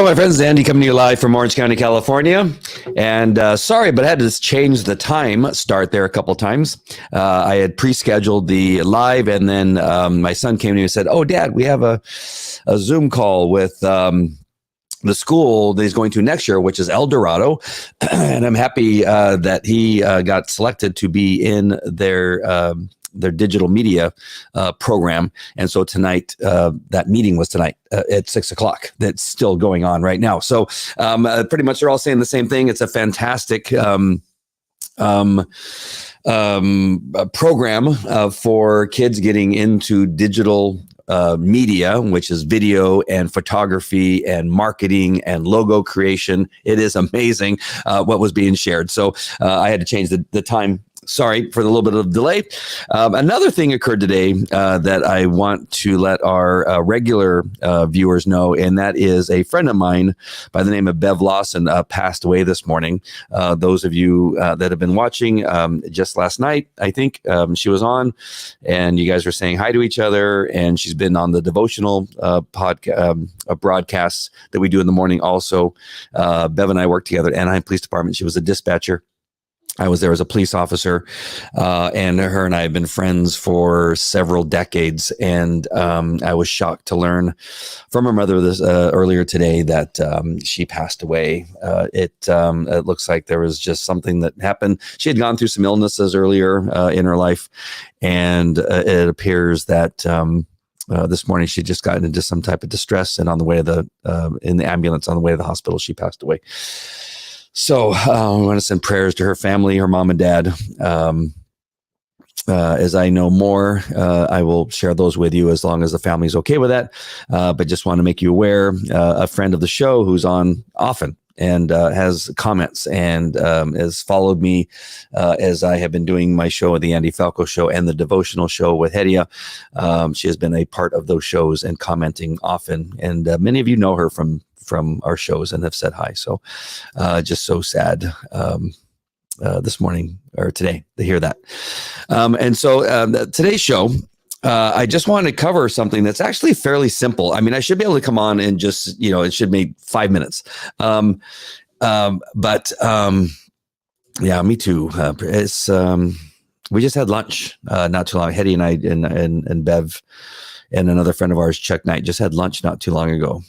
Hello, my friends. Andy coming to you live from Orange County, California. And sorry, but I had to change the time start there a couple times. I had pre-scheduled the live, and then my son came to me and said, "Oh, Dad, we have a Zoom call with the school that he's going to next year, which is El Dorado." And I'm happy that he got selected to be in their digital media program. And so tonight, that meeting was tonight at 6:00. That's still going on right now. So pretty much they're all saying the same thing. It's a fantastic a program for kids getting into digital media, which is video and photography and marketing and logo creation. It is amazing what was being shared. So I had to change the time. Sorry for the little bit of delay. Another thing occurred today that I want to let our regular viewers know, and that is a friend of mine by the name of Bev Lawson passed away this morning. Those of you that have been watching just last night, I think she was on, and you guys were saying hi to each other, and she's been on the devotional broadcasts that we do in the morning also. Bev and I worked together at Anaheim Police Department. She was a dispatcher. I was there as a police officer, and her and I have been friends for several decades. And I was shocked to learn from her mother this earlier today that she passed away. It looks like there was just something that happened. She had gone through some illnesses earlier in her life, and it appears that this morning she just got into some type of distress, and on the way to in the ambulance on the way to the hospital, she passed away. So I want to send prayers to her family, her mom and dad. As I know more, I will share those with you as long as the family's okay with that. But just want to make you aware, a friend of the show who's on often and has comments and has followed me as I have been doing my show, the Andy Falco show and the devotional show with Hedia. She has been a part of those shows and commenting often. And many of you know her from our shows and have said hi. So just so sad this morning or today to hear that. And so today's show, I just wanted to cover something that's actually fairly simple. I mean, I should be able to come on and just, it should make 5 minutes. But yeah, me too. It's we just had lunch not too long. Hetty and I and Bev and another friend of ours, Chuck Knight, just had lunch not too long ago.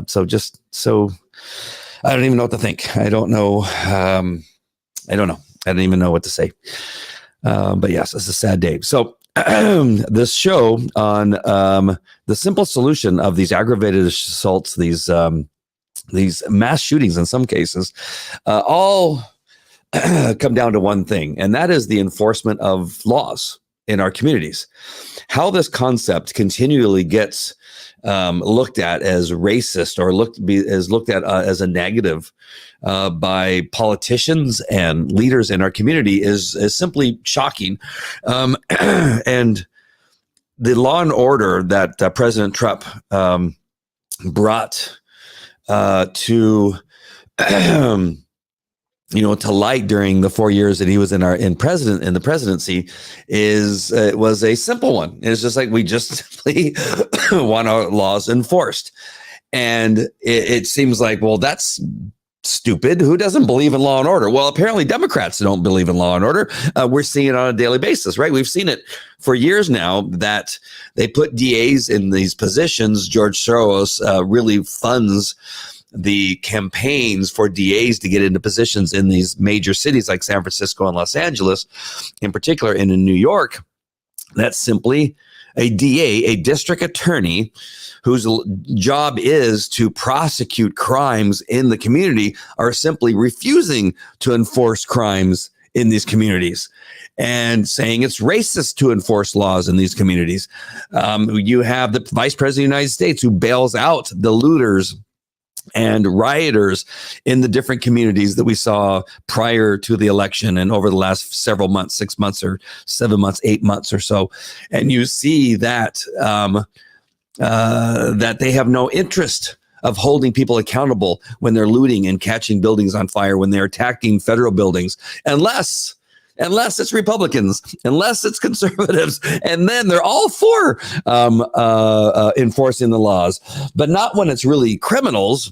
So I don't even know what to think. I don't know. I don't even know what to say. But yes, it's a sad day. So this show on the simple solution of these aggravated assaults, these mass shootings in some cases, all come down to one thing, and that is the enforcement of laws in our communities. How this concept continually gets looked at as racist or looked at as a negative by politicians and leaders in our community is simply shocking. And the law and order that President Trump brought to to light during the 4 years that he was in the presidency was a simple one. It's just like we just simply want our laws enforced. And it seems like, well, that's stupid. Who doesn't believe in law and order? Well, apparently Democrats don't believe in law and order. We're seeing it on a daily basis, right? We've seen it for years now that they put DAs in these positions. George Soros really funds the campaigns for DAs to get into positions in these major cities like San Francisco and Los Angeles, in particular, and in New York. That's simply a DA, a district attorney, whose job is to prosecute crimes in the community, are simply refusing to enforce crimes in these communities and saying it's racist to enforce laws in these communities. You have the Vice President of the United States who bails out the looters and rioters in the different communities that we saw prior to the election and over the last several months, 6 months or 7 months, 8 months or so. And you see that that they have no interest of holding people accountable when they're looting and catching buildings on fire, when they're attacking federal buildings, unless it's Republicans, unless it's conservatives, and then they're all for enforcing the laws, but not when it's really criminals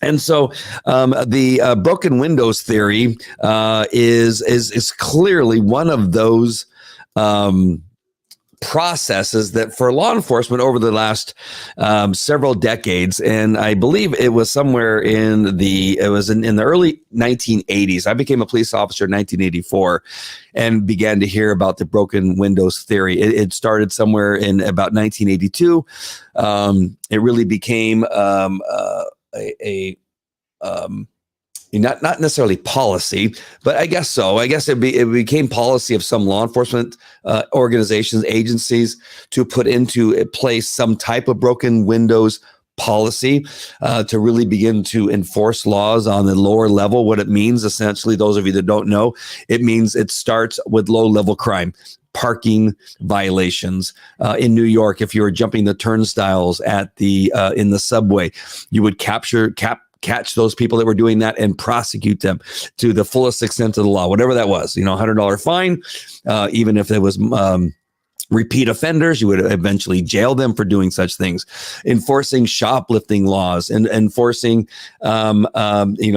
And so the broken windows theory is clearly one of those processes that for law enforcement over the last several decades, and I believe it was somewhere in the early 1980s. I became a police officer in 1984 and began to hear about the broken windows theory. It started somewhere in about 1982. It really became not necessarily policy, but I guess so. I guess it became policy of some law enforcement organizations, agencies, to put into place some type of broken windows policy to really begin to enforce laws on the lower level. What it means, essentially, those of you that don't know, it means it starts with low level crime. Parking violations in New York. If you were jumping the turnstiles at the in the subway, you would catch those people that were doing that and prosecute them to the fullest extent of the law, whatever that was. $100 fine, even if it was repeat offenders, you would eventually jail them for doing such things. Enforcing shoplifting laws and enforcing,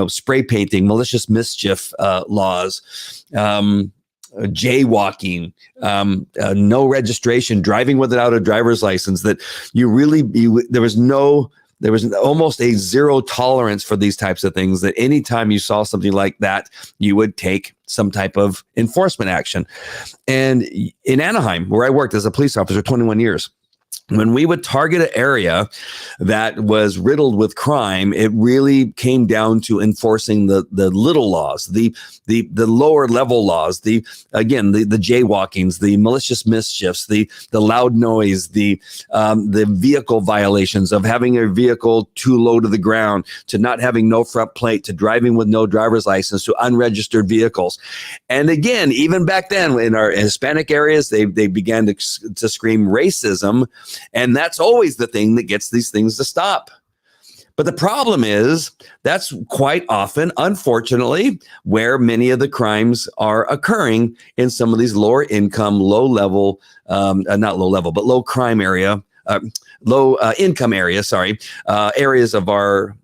spray painting, malicious mischief laws. Jaywalking, no registration, driving without a driver's license. That there was almost a zero tolerance for these types of things, that anytime you saw something like that, you would take some type of enforcement action. And in Anaheim, where I worked as a police officer 21 years, when we would target an area that was riddled with crime, it really came down to enforcing the little laws, the lower level laws, the jaywalkings, the malicious mischiefs, the loud noise, the vehicle violations of having a vehicle too low to the ground, to not having no front plate, to driving with no driver's license, to unregistered vehicles. And again, even back then in our Hispanic areas, they began to scream racism. And that's always the thing that gets these things to stop. But the problem is that's quite often, unfortunately, where many of the crimes are occurring in some of these lower income, low crime area, low income areas, areas of our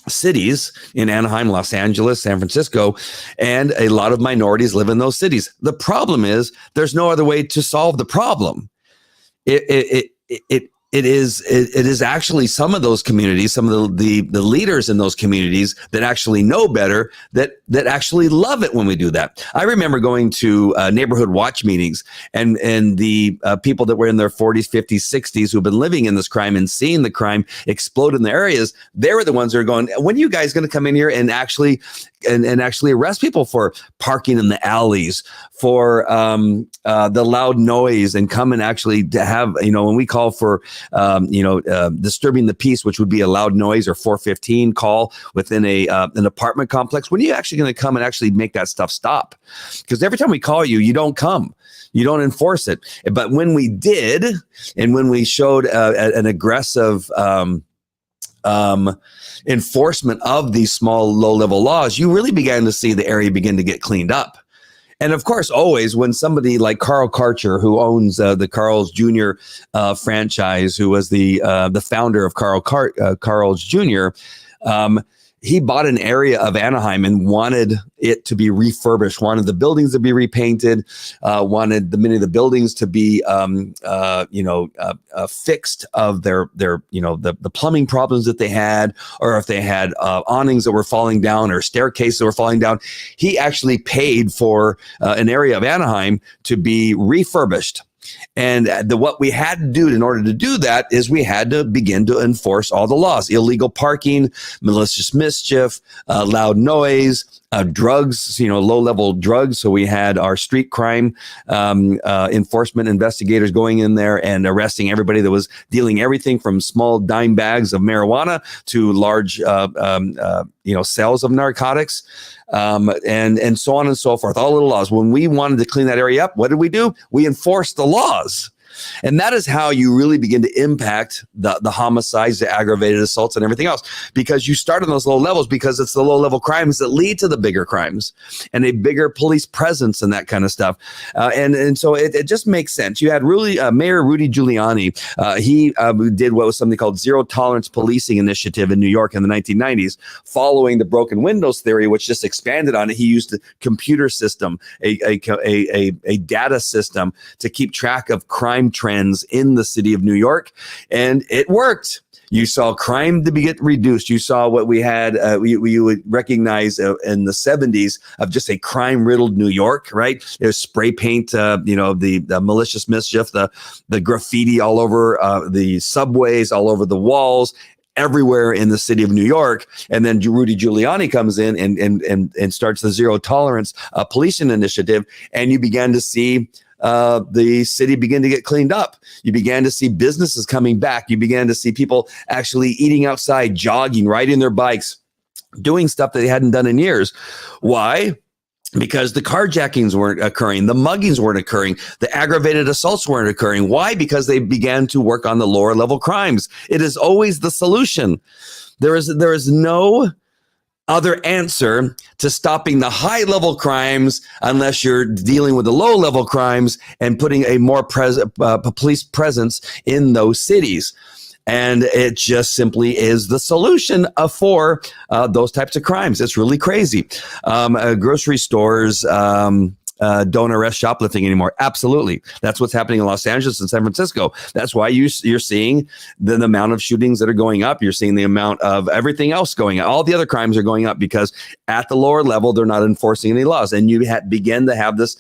cities in Anaheim, Los Angeles, San Francisco, and a lot of minorities live in those cities. The problem is there's no other way to solve the problem. It is actually some of those communities, some of the leaders in those communities that actually know better, that actually love it when we do that. I remember going to neighborhood watch meetings, and the people that were in their 40s, 50s, 60s who've been living in this crime and seeing the crime explode in the areas. They were the ones that are going, when are you guys going to come in here and actually arrest people for parking in the alleys, for the loud noise, and come and actually to have, when we call for disturbing the peace, which would be a loud noise or 415 call within an apartment complex. When are you actually going to come and actually make that stuff stop? Because every time we call you, you don't come. You don't enforce it. But when we did, and when we showed an aggressive enforcement of these small, low-level laws, you really began to see the area begin to get cleaned up. And of course, always when somebody like Carl Karcher, who owns the Carl's Jr. Franchise, who was the founder of Carl's Jr., he bought an area of Anaheim and wanted it to be refurbished, wanted the buildings to be repainted, wanted many of the buildings to be, fixed of the plumbing problems that they had, or if they had awnings that were falling down or staircases that were falling down. He actually paid for an area of Anaheim to be refurbished. And what we had to do in order to do that is we had to begin to enforce all the laws: illegal parking, malicious mischief, loud noise, drugs, low-level drugs. So we had our street crime enforcement investigators going in there and arresting everybody that was dealing everything from small dime bags of marijuana to large, sales of narcotics. And so on and so forth, all little laws. When we wanted to clean that area up, what did we do? We enforced the laws. And that is how you really begin to impact the homicides, the aggravated assaults, and everything else, because you start on those low levels, because it's the low level crimes that lead to the bigger crimes and a bigger police presence and that kind of stuff. And so it just makes sense. You had Mayor Rudy Giuliani. He did what was something called zero tolerance policing initiative in New York in the 1990s, following the broken windows theory, which just expanded on it. He used a computer system, a data system to keep track of crime trends in the city of New York, and it worked. You saw crime to get reduced. You saw what we had, we would recognize in the 70s of just a crime-riddled New York, right? There's spray paint, the malicious mischief, the graffiti all over the subways, all over the walls, everywhere in the city of New York. And then Rudy Giuliani comes in and starts the zero tolerance policing initiative, and you began to see the city begin to get cleaned up. You began to see businesses coming back. You began to see people actually eating outside, jogging, riding their bikes, doing stuff that they hadn't done in years. Why? Because the carjackings weren't occurring, the muggings weren't occurring, the aggravated assaults weren't occurring. Why? Because they began to work on the lower level crimes. It is always the solution. There is no other answer to stopping the high level crimes unless you're dealing with the low level crimes and putting a more police presence in those cities. And it just simply is the solution for those types of crimes. It's really crazy. Grocery stores don't arrest shoplifting anymore. Absolutely. That's what's happening in Los Angeles and San Francisco. That's why you're seeing the amount of shootings that are going up. You're seeing the amount of everything else going up. All the other crimes are going up because at the lower level, they're not enforcing any laws. And you begin to have this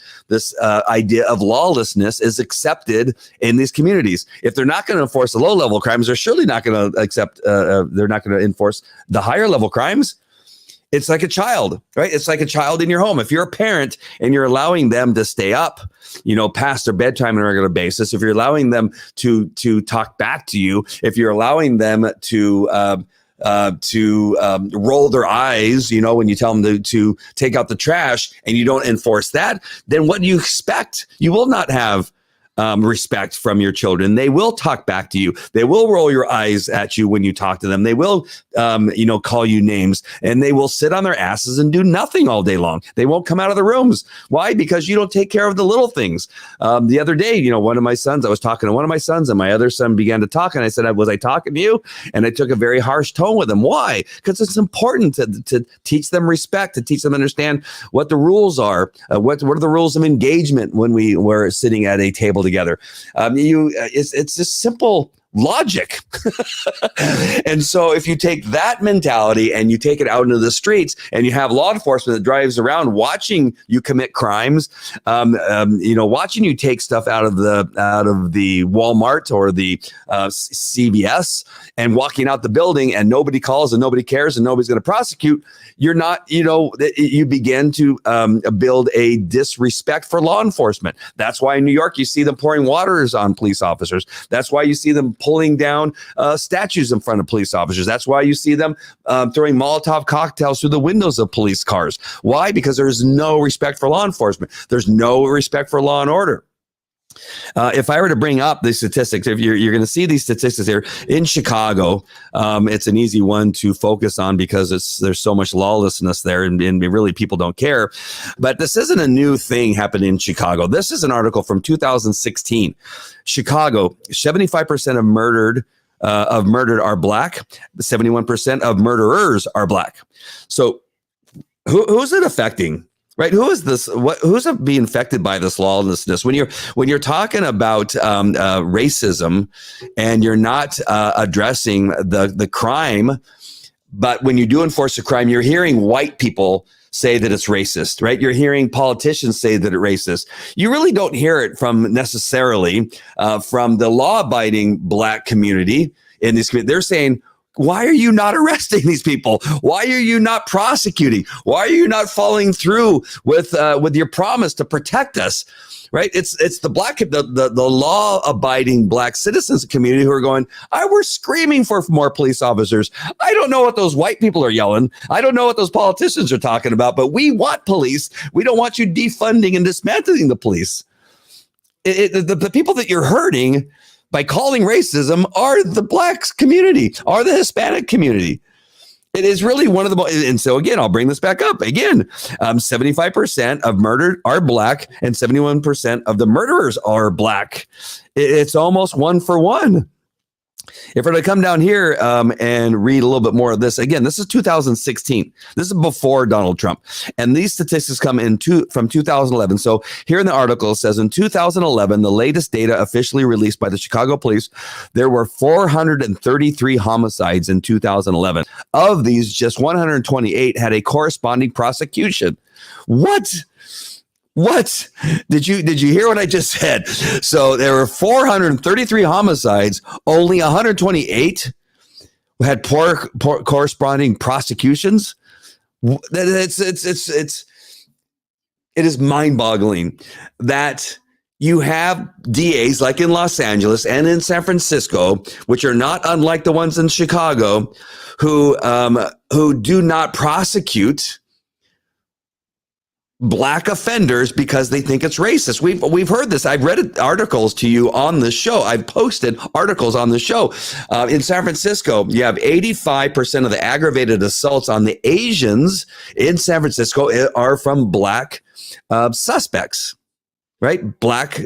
idea of lawlessness is accepted in these communities. If they're not going to enforce the low level crimes, they're surely not going to they're not going to enforce the higher level crimes. It's like a child, right? It's like a child in your home. If you're a parent and you're allowing them to stay up, past their bedtime on a regular basis, if you're allowing them to talk back to you, if you're allowing them to roll their eyes, when you tell them to take out the trash and you don't enforce that, then what do you expect? You will not have respect from your children. They will talk back to you. They will roll your eyes at you when you talk to them. They will, call you names, and they will sit on their asses and do nothing all day long. They won't come out of the rooms. Why? Because you don't take care of the little things. The other day, I was talking to one of my sons, and my other son began to talk, and I said, was I talking to you? And I took a very harsh tone with him. Why? Because it's important to teach them respect, to teach them to understand what the rules are. What are the rules of engagement when we were sitting at a table together. It's just simple logic. And so if you take that mentality and you take it out into the streets and you have law enforcement that drives around watching you commit crimes, watching you take stuff out of the Walmart or the CVS and walking out the building, and nobody calls and nobody cares and nobody's going to prosecute, you're not, you begin to build a disrespect for law enforcement. That's why in New York, you see them pouring waters on police officers. That's why you see them pulling down statues in front of police officers. That's why you see them throwing Molotov cocktails through the windows of police cars. Why? Because there's no respect for law enforcement. There's no respect for law and order. If I were to bring up the statistics, if you're going to see these statistics here in Chicago, it's an easy one to focus on because there's so much lawlessness there, and really people don't care. But this isn't a new thing happening in Chicago. This is an article from 2016. Chicago, 75% of murdered are black. 71% of murderers are black. So who's it affecting? Right? Who is this? Who's being affected by this lawlessness? When you're talking about racism, and you're not addressing the crime, but when you do enforce a crime, you're hearing white people say that it's racist, right? You're hearing politicians say that it's racist. You really don't hear it from necessarily from the law-abiding black community in this community. They're saying, why are you not arresting these people? Why are you not prosecuting? Why are you not following through with your promise to protect us? Right? It's the law-abiding black citizens community who are going, we're screaming for more police officers. I don't know what those white people are yelling. I don't know what those politicians are talking about, but we want police. We don't want you defunding and dismantling the police. The people that you're hurting by calling racism are the Black community, are the Hispanic community. It is really one of the most, and so again, I'll bring this back up again. 75% of murdered are Black, and 71% of the murderers are Black. It's almost one for one. If we're to come down here and read a little bit more of this, again, this is 2016. This is before Donald Trump. And these statistics come from 2011. So here in the article, it says in 2011, the latest data officially released by the Chicago police, there were 433 homicides in 2011. Of these, just 128 had a corresponding prosecution. What? Did you hear what I just said? So there were 433 homicides, only 128 had poor corresponding prosecutions. It is mind-boggling that you have DAs like in Los Angeles and in San Francisco, which are not unlike the ones in Chicago, who do not prosecute Black offenders because they think it's racist. We've heard this. I've read articles to you on the show. I've posted articles on the show. In San Francisco, you have 85% of the aggravated assaults on the Asians in San Francisco are from Black suspects. Right? Black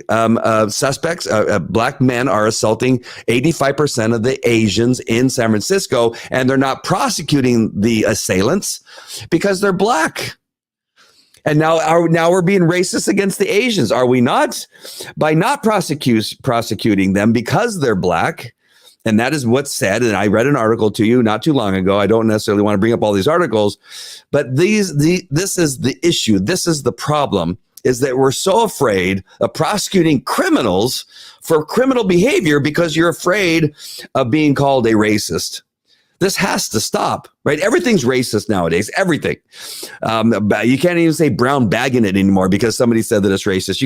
suspects, Black men are assaulting 85% of the Asians in San Francisco, and they're not prosecuting the assailants because they're Black. And now we're being racist against the Asians, are we not? By not prosecuting them because they're Black, and that is what's said. And I read an article to you not too long ago. I don't necessarily want to bring up all these articles, but this is the issue. This is the problem, is that we're so afraid of prosecuting criminals for criminal behavior because you're afraid of being called a racist. This has to stop, right? Everything's racist nowadays. Everything. You can't even say brown bagging it anymore because somebody said that it's racist.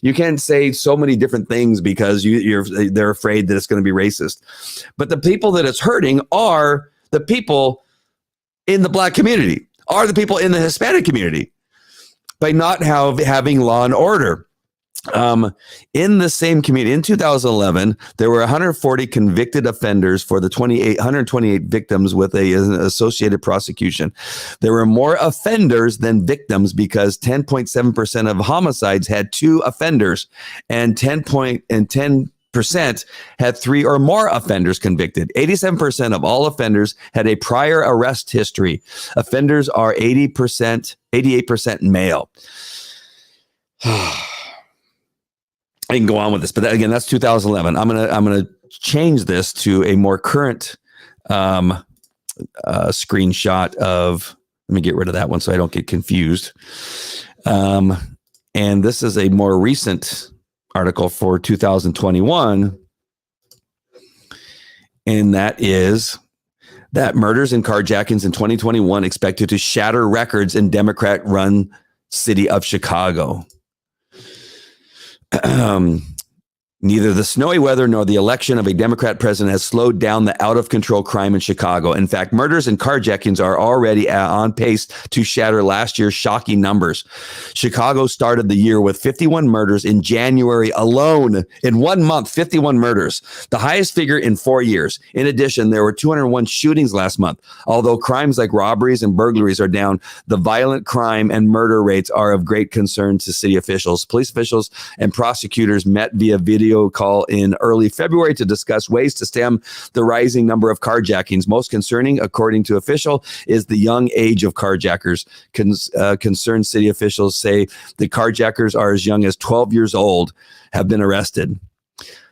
You can't say so many different things because they're afraid that it's going to be racist. But the people that it's hurting are the people in the Black community, are the people in the Hispanic community, by not having law and order. In the same community, in 2011, there were 140 convicted offenders for the 128 victims with an associated prosecution. There were more offenders than victims because 10.7% of homicides had 2 offenders, and 10% had 3 or more offenders convicted. 87% of all offenders had a prior arrest history. Offenders are 88% male. I can go on with this, but again, that's 2011. I'm gonna change this to a more current screenshot of. Let me get rid of that one so I don't get confused. And this is a more recent article for 2021, and that is that murders and carjackings in 2021 expected to shatter records in Democrat-run city of Chicago. Neither the snowy weather nor the election of a Democrat president has slowed down the out-of-control crime in Chicago. In fact, murders and carjackings are already on pace to shatter last year's shocking numbers. Chicago started the year with 51 murders in January alone. In 1 month, 51 murders, the highest figure in 4 years. In addition, there were 201 shootings last month. Although crimes like robberies and burglaries are down, the violent crime and murder rates are of great concern to city officials. Police officials and prosecutors met via video call in early February to discuss ways to stem the rising number of carjackings. Most concerning, according to official, is the young age of carjackers. Concerned city officials say the carjackers are as young as 12 years old have been arrested.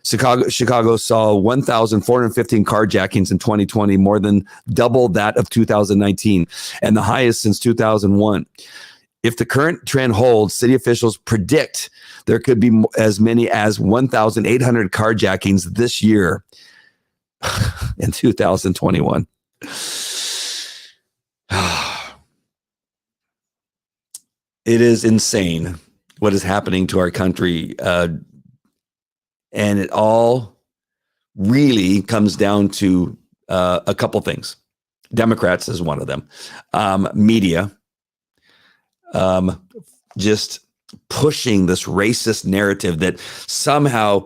Chicago saw 1,415 carjackings in 2020, more than double that of 2019, and the highest since 2001. If the current trend holds, city officials predict there could be as many as 1,800 carjackings this year in 2021. It is insane what is happening to our country. And it all really comes down to a couple things. Democrats is one of them. Media. Just pushing this racist narrative that somehow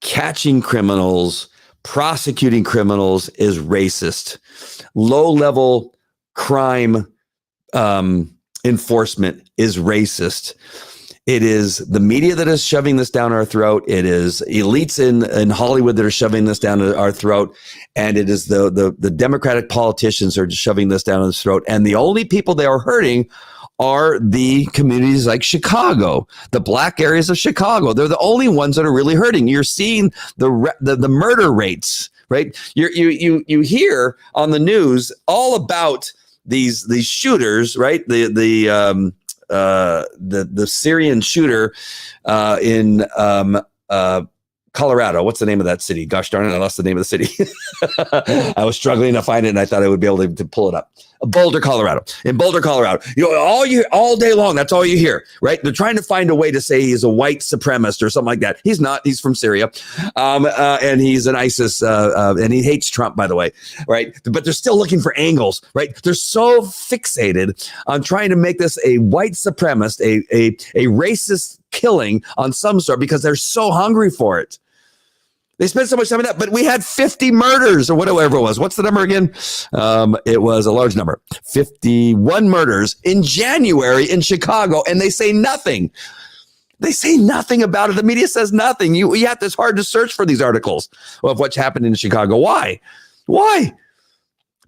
catching criminals, prosecuting criminals is racist. Low-level crime enforcement is racist. It is the media that is shoving this down our throat. It is elites in Hollywood that are shoving this down our throat. And it is the Democratic politicians are shoving this down our throat. And the only people they are hurting are the communities like Chicago, the black areas of Chicago. They're the only ones that are really hurting. You're seeing the murder rates, right? You hear on the news all about these shooters, right? The Syrian shooter in Colorado. What's the name of that city? Gosh darn it, I lost the name of the city. I was struggling to find it, and I thought I would be able to pull it up. Boulder, Colorado. In Boulder, Colorado. All day long, that's all you hear, right? They're trying to find a way to say he's a white supremacist or something like that. He's not. He's from Syria. And he's an ISIS, and he hates Trump, by the way, right? But they're still looking for angles, right? They're so fixated on trying to make this a white supremacist, a racist killing on some sort because they're so hungry for it. They spent so much time on that, but we had 50 murders or whatever it was. What's the number again? It was a large number. 51 murders in January in Chicago, and they say nothing. They say nothing about it. The media says nothing. You have to, it's hard to search for these articles of what's happened in Chicago. Why?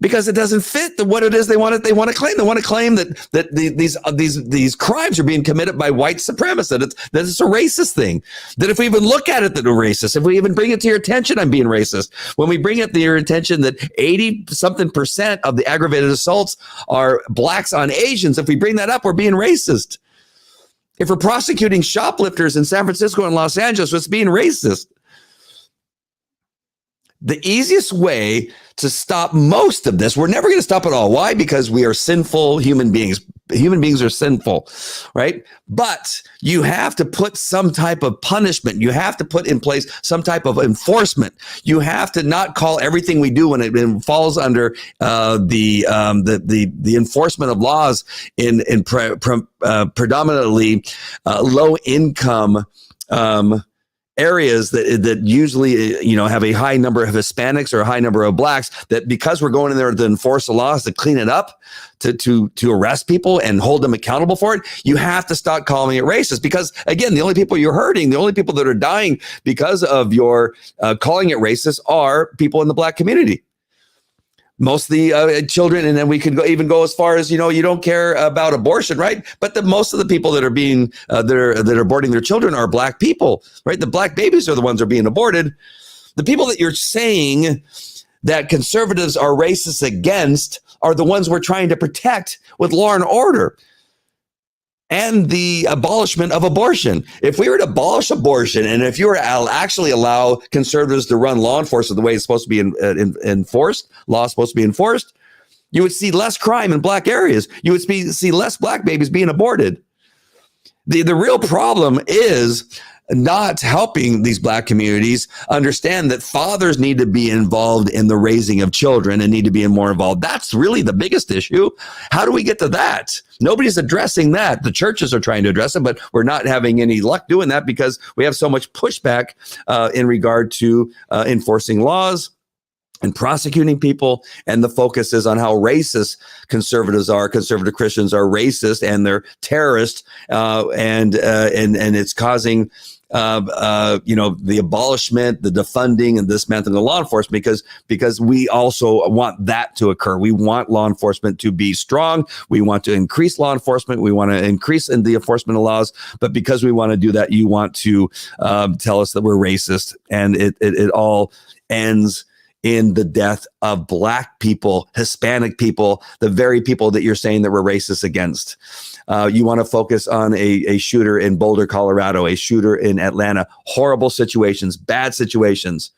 Because it doesn't fit what it is they want to claim. They want to claim that these crimes are being committed by white supremacists. That it's a racist thing. That if we even look at it, that we're racist. If we even bring it to your attention, I'm being racist. When we bring it to your attention that 80% of the aggravated assaults are blacks on Asians, if we bring that up, we're being racist. If we're prosecuting shoplifters in San Francisco and Los Angeles, it's being racist. The easiest way to stop most of this, we're never going to stop it all. Why? Because we are sinful human beings. Human beings are sinful, right? But you have to put some type of punishment. You have to put in place some type of enforcement. You have to not call everything we do when it falls under the enforcement of laws in predominantly low income areas that usually, have a high number of Hispanics or a high number of blacks, that because we're going in there to enforce the laws, to clean it up, to arrest people and hold them accountable for it, you have to stop calling it racist. Because again, the only people you're hurting, the only people that are dying because of your calling it racist are people in the black community. Most of the children, and then we could even go as far as, you don't care about abortion, right? But most of the people that are being that are aborting their children are black people, right? The black babies are the ones that are being aborted. The people that you're saying that conservatives are racist against are the ones we're trying to protect with law and order and the abolishment of abortion. If we were to abolish abortion, and if you were to actually allow conservatives to run law enforcement the way it's supposed to be enforced, law is supposed to be enforced, you would see less crime in black areas. You would see less black babies being aborted. The real problem is not helping these black communities understand that fathers need to be involved in the raising of children and need to be more involved. That's really the biggest issue. How do we get to that? Nobody's addressing that. The churches are trying to address it, but we're not having any luck doing that because we have so much pushback in regard to enforcing laws and prosecuting people, and the focus is on how racist conservatives are. Conservative Christians are racist and they're terrorists, and it's causing the abolishment, the defunding, and dismantling of law enforcement because we also want that to occur. We want law enforcement to be strong. We want to increase law enforcement. We want to increase in the enforcement of laws. But because we want to do that, you want to tell us that we're racist, and it all ends in the death of black people, Hispanic people, the very people that you're saying that we're racist against. You want to focus on a shooter in Boulder, Colorado, a shooter in Atlanta, horrible situations, bad situations.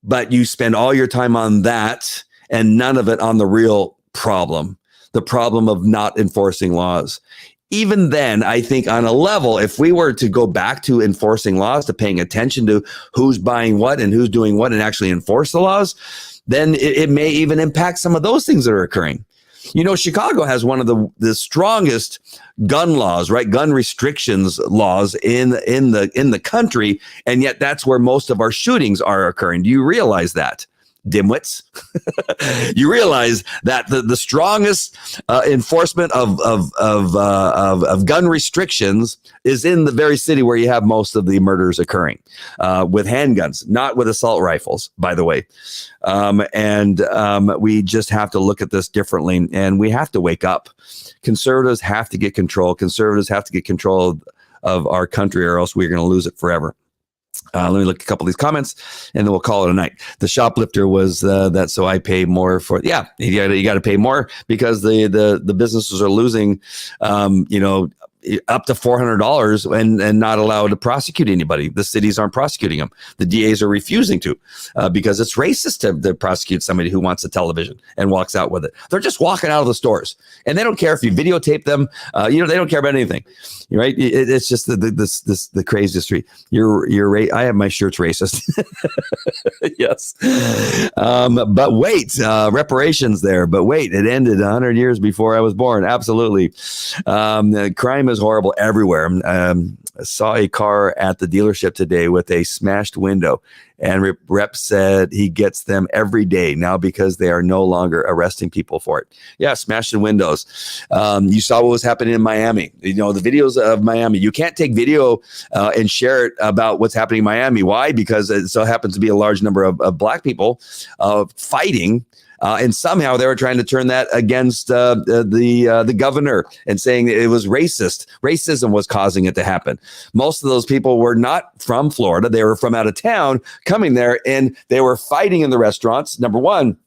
But you spend all your time on that and none of it on the real problem, the problem of not enforcing laws. Even then, I think on a level, if we were to go back to enforcing laws, to paying attention to who's buying what and who's doing what and actually enforce the laws, then it may even impact some of those things that are occurring. Chicago has one of the strongest gun laws, right? Gun restrictions laws in the country, and yet that's where most of our shootings are occurring. Do you realize that, dimwits? You realize that the strongest enforcement of gun restrictions is in the very city where you have most of the murders occurring, with handguns, not with assault rifles, by the way. We just have to look at this differently, and we have to wake up. Conservatives have to get control. Conservatives have to get control of our country, or else we're going to lose it forever. Let me look at a couple of these comments, and then we'll call it a night. The shoplifter was that, so I pay more for. Yeah, you got to pay more because the businesses are losing, up to $400 and not allowed to prosecute anybody. The cities aren't prosecuting them. The DAs are refusing to because it's racist to prosecute somebody who wants a television and walks out with it. They're just walking out of the stores, and they don't care if you videotape them. They don't care about anything, right? It's just the craziest street. I have my shirts racist. Yes. But wait, reparations there. But wait, it ended 100 years before I was born. Absolutely. Crime is horrible everywhere. I saw a car at the dealership today with a smashed window, and rep said he gets them every day now because they are no longer arresting people for it. Yeah, smashing windows. You saw what was happening in Miami. The videos of Miami. You can't take video and share it about what's happening in Miami. Why? Because it so happens to be a large number of black people fighting. And somehow they were trying to turn that against the governor and saying it was racist. Racism was causing it to happen. Most of those people were not from Florida. They were from out of town coming there, and they were fighting in the restaurants. Number one,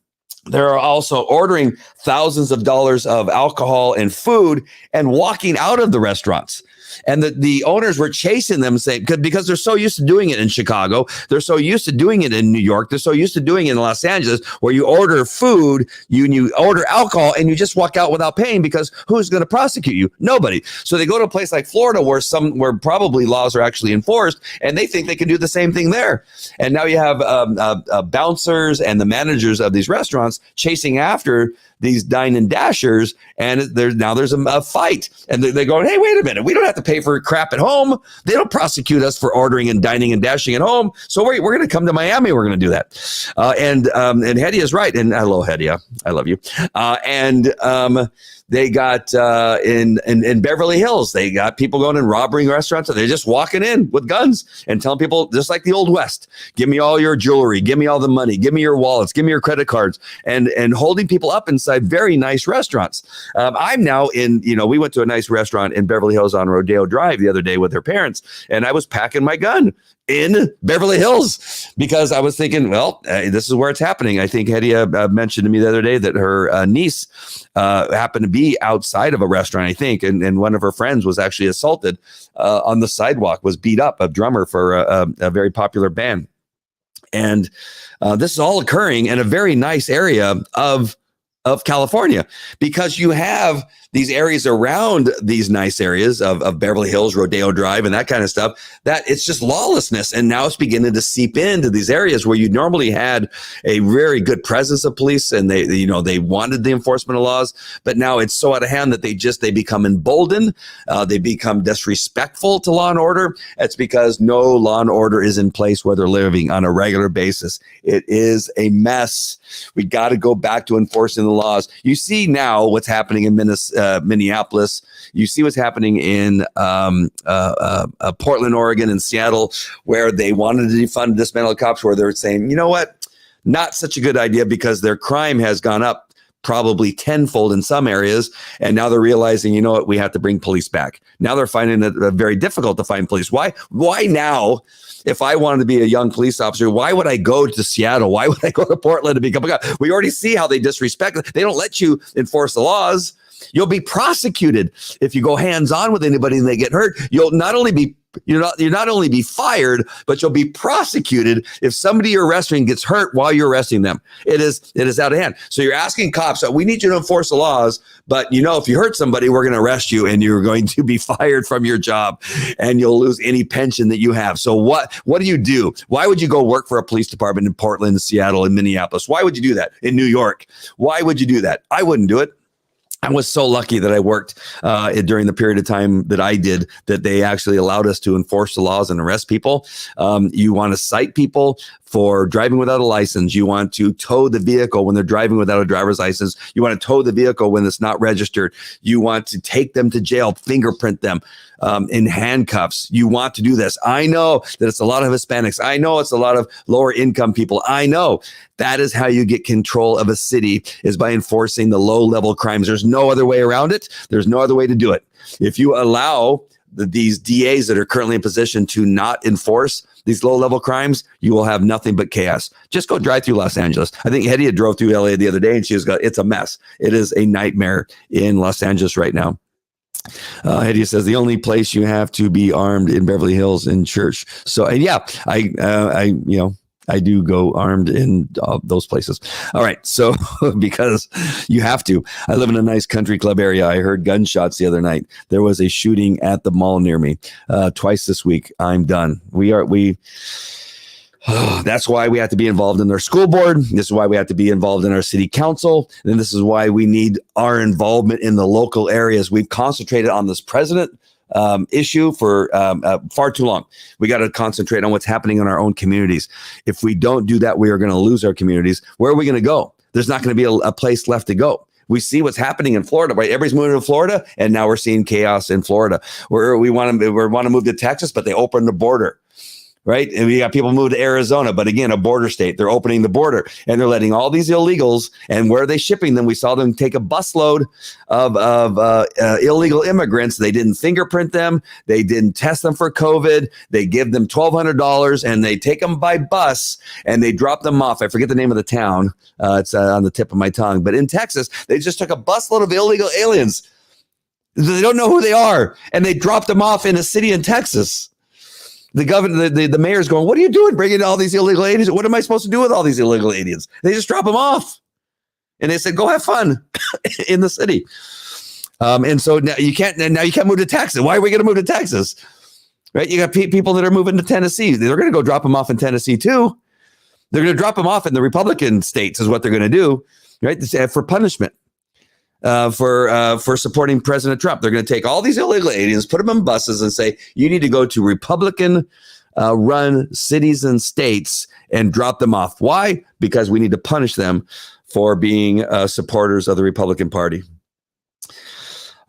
they're also ordering thousands of dollars of alcohol and food and walking out of the restaurants. And the owners were chasing them, saying, because they're so used to doing it in Chicago, they're so used to doing it in New York, they're so used to doing it in Los Angeles, where you order food, you order alcohol, and you just walk out without paying, because who's going to prosecute you? Nobody. So they go to a place like Florida where probably laws are actually enforced, and they think they can do the same thing there. And now you have bouncers and the managers of these restaurants chasing after these dine and dashers, and there's a fight, and they're going, hey, wait a minute, we don't have to pay for crap at home. They don't prosecute us for ordering and dining and dashing at home, so we're going to come to Miami. We're going to do that. And Hedy is right, and hello, Hedy, I love you. They got in Beverly Hills, they got people going and robbing restaurants. They're just walking in with guns and telling people, just like the Old West, give me all your jewelry, give me all the money, give me your wallets, give me your credit cards, and holding people up inside very nice restaurants. I'm now we went to a nice restaurant in Beverly Hills on Rodeo Drive the other day with her parents, and I was packing my gun in Beverly Hills because I was thinking, well, this is where it's happening. I think Hedy mentioned to me the other day that her niece happened to be outside of a restaurant, I think, and one of her friends was actually assaulted on the sidewalk, was beat up, a drummer for a very popular band. And this is all occurring in a very nice area of California, because you have these areas around these nice areas of Beverly Hills, Rodeo Drive, and that kind of stuff, that it's just lawlessness. And now it's beginning to seep into these areas where you normally had a very good presence of police, and they wanted the enforcement of laws, but now it's so out of hand that they become emboldened. They become disrespectful to law and order. It's because no law and order is in place where they're living on a regular basis. It is a mess. We got to go back to enforcing the laws. You see now what's happening in Minneapolis. You see what's happening in Portland, Oregon, and Seattle, where they wanted to defund, dismantle cops, where they're saying, you know what, not such a good idea, because their crime has gone up probably tenfold in some areas. And now they're realizing, you know what, we have to bring police back. Now they're finding it very difficult to find police. Why now? If I wanted to be a young police officer, why would I go to Seattle? Why would I go to Portland to become a cop? We already see how they disrespect it. They don't let you enforce the laws. You'll be prosecuted if you go hands-on with anybody and they get hurt. You'll not only be fired, but you'll be prosecuted if somebody you're arresting gets hurt while you're arresting them. It is out of hand. So you're asking cops, we need you to enforce the laws, but if you hurt somebody, we're going to arrest you, and you're going to be fired from your job, and you'll lose any pension that you have. So what do you do? Why would you go work for a police department in Portland, Seattle, and Minneapolis? Why would you do that in New York? Why would you do that? I wouldn't do it. I was so lucky that I worked during the period of time that I did, that they actually allowed us to enforce the laws and arrest people. You want to cite people for driving without a license. You want to tow the vehicle when they're driving without a driver's license. You want to tow the vehicle when it's not registered. You want to take them to jail, fingerprint them in handcuffs. You want to do this. I know that it's a lot of Hispanics. I know it's a lot of lower income people. I know that is how you get control of a city, is by enforcing the low level crimes. There's no other way around it. There's no other way to do it. If you allow these DAs that are currently in position to not enforce these low-level crimes, you will have nothing but chaos. Just go drive through Los Angeles. I think Hetty had drove through LA the other day, and it's a mess. It is a nightmare in Los Angeles right now. Hetty says the only place you have to be armed in Beverly Hills in church. So, and yeah, I do go armed in those places. All right. So because you have to. I live in a nice country club area. I heard gunshots the other night. There was a shooting at the mall near me twice this week. I'm done. That's why we have to be involved in our school board. This is why we have to be involved in our city council. And this is why we need our involvement in the local areas. We've concentrated on this president issue for far too long. We got to concentrate on what's happening in our own communities. If we don't do that, we are going to lose our communities. Where are we going to go? There's not going to be a place left to go. We see what's happening in Florida, right? Everybody's moving to Florida, and now we're seeing chaos in Florida. We want to move to Texas, but they open the border. Right. And we got people move to Arizona, but again, a border state. They're opening the border and they're letting all these illegals. And where are they shipping them? We saw them take a busload of illegal immigrants. They didn't fingerprint them. They didn't test them for COVID. They give them $1,200 and they take them by bus and they drop them off. I forget the name of the town. It's on the tip of my tongue. But in Texas, they just took a busload of illegal aliens. They don't know who they are. And they dropped them off in a city in Texas. The governor, the mayor's going, what are you doing bringing all these illegal aliens? What am I supposed to do with all these illegal aliens? They just drop them off. And they said, go have fun in the city. And so now you can't move to Texas. Why are we going to move to Texas? Right? You got people that are moving to Tennessee. They're going to go drop them off in Tennessee too. They're going to drop them off in the Republican states is what they're going to do, right? For punishment. For supporting President Trump. They're going to take all these illegal aliens, put them in buses and say, you need to go to Republican run cities and states and drop them off. Why? Because we need to punish them for being supporters of the Republican Party.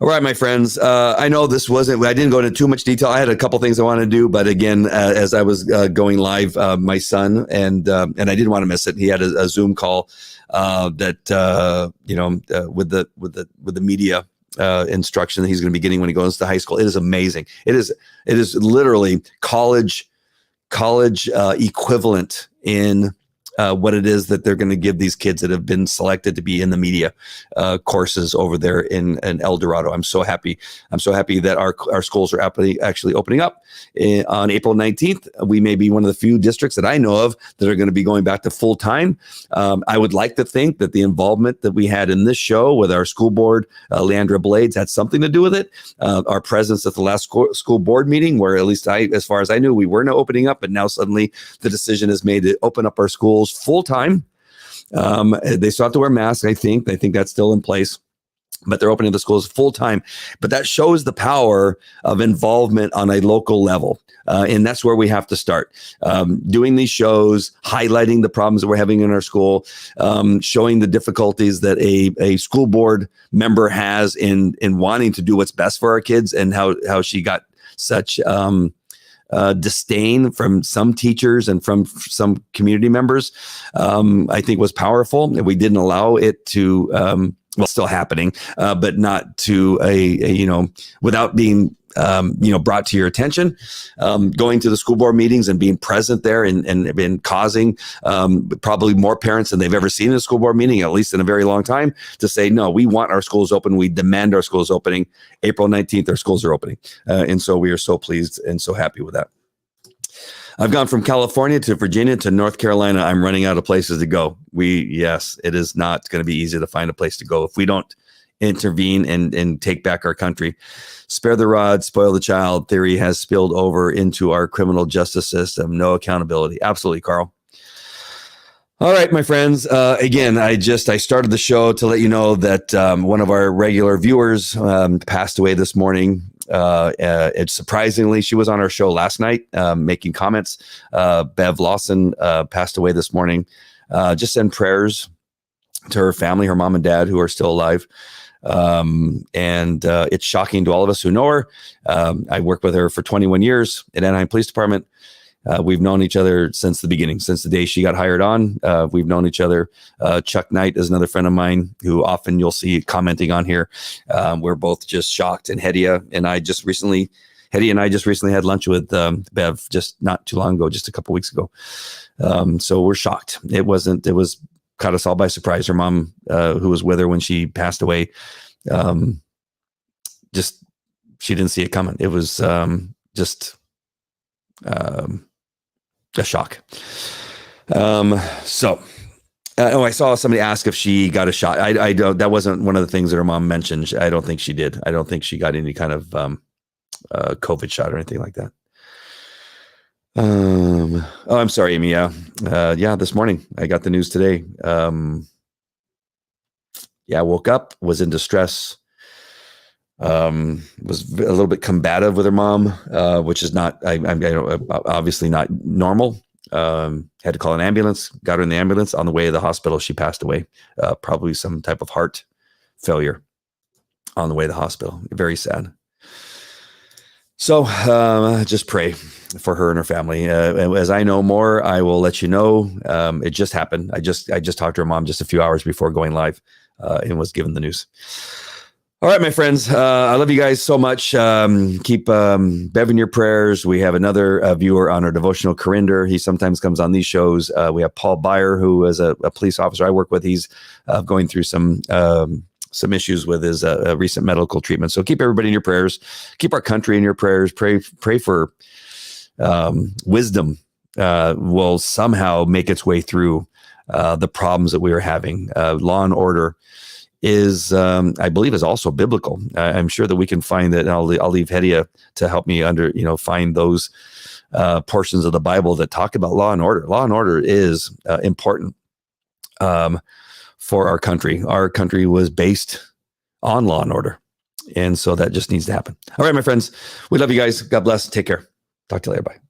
All right, my friends. I know I didn't go into too much detail. I had a couple things I wanted to do, but again, as I was going live, my son and I didn't want to miss it. He had a Zoom call with the media instruction that he's going to be getting when he goes to high school. It is amazing. It is literally college equivalent in what it is that they're going to give these kids that have been selected to be in the media courses over there in El Dorado. I'm so happy. I'm so happy that our schools are actually opening up on April 19th. We may be one of the few districts that I know of that are going to be going back to full time. I would like to think that the involvement that we had in this show with our school board, Leandra Blades, had something to do with it. Our presence at the last school board meeting, where at least as far as I knew, we were not opening up, but now suddenly the decision is made to open up our schools full time. They still have to wear masks. I think that's still in place, but they're opening the schools full time. But that shows the power of involvement on a local level. And that's where we have to start doing these shows, highlighting the problems that we're having in our school, showing the difficulties that a school board member has in wanting to do what's best for our kids, and how she got such disdain from some teachers and from some community members, I think was powerful. And we didn't allow it to, still happening, but not to without being, brought to your attention, going to the school board meetings and being present there and causing probably more parents than they've ever seen in a school board meeting, at least in a very long time, to say, no, we want our schools open. We demand our schools opening. April 19th, our schools are opening. And so we are so pleased and so happy with that. I've gone from California to Virginia to North Carolina. I'm running out of places to go. Yes, it is not going to be easy to find a place to go if we don't intervene and take back our country. Spare the rod, spoil the child theory has spilled over into our criminal justice system. No accountability. Absolutely, Carl. All right, my friends. Again, I started the show to let you know that one of our regular viewers passed away this morning. It's surprisingly, she was on our show last night making comments. Bev Lawson passed away this morning. Just send prayers to her family, her mom and dad, who are still alive. And it's shocking to all of us who know her. I worked with her for 21 years at Anaheim Police Department. We've known each other since the beginning, since the day she got hired on. We've known each other. Chuck Knight is another friend of mine who often you'll see commenting on here. We're both just shocked. And Hedy and I just recently had lunch with Bev just not too long ago, just a couple weeks ago. So we're shocked. It was caught us all by surprise. Her mom, who was with her when she passed away, she didn't see it coming. It was a shock. I saw somebody ask if she got a shot. I don't. That wasn't one of the things that her mom mentioned. I don't think she did. I don't think she got any kind of COVID shot or anything like that. I'm sorry, Amy. Yeah, this morning I got the news today. I woke up, was in distress. Was a little bit combative with her mom, which is not, obviously not normal. Had to call an ambulance, got her in the ambulance. On the way to the hospital, she passed away. Probably some type of heart failure on the way to the hospital. Very sad. So just pray for her and her family. As I know more, I will let you know. It just happened. I just talked to her mom just a few hours before going live and was given the news. All right, my friends. I love you guys so much. Keep Bev in your prayers. We have another viewer on our devotional, Corinder. He sometimes comes on these shows. We have Paul Byer, who is a police officer I work with. He's going through some issues with his recent medical treatment. So keep everybody in your prayers. Keep our country in your prayers. Pray for wisdom will somehow make its way through the problems that we are having. Law and order is, I believe, is also biblical. I'm sure that we can find that. And I'll leave Hedy to help me find those portions of the Bible that talk about law and order. Law and order is important for our country. Our country was based on law and order. And so that just needs to happen. All right, my friends, we love you guys. God bless. Take care. Talk to you later. Bye.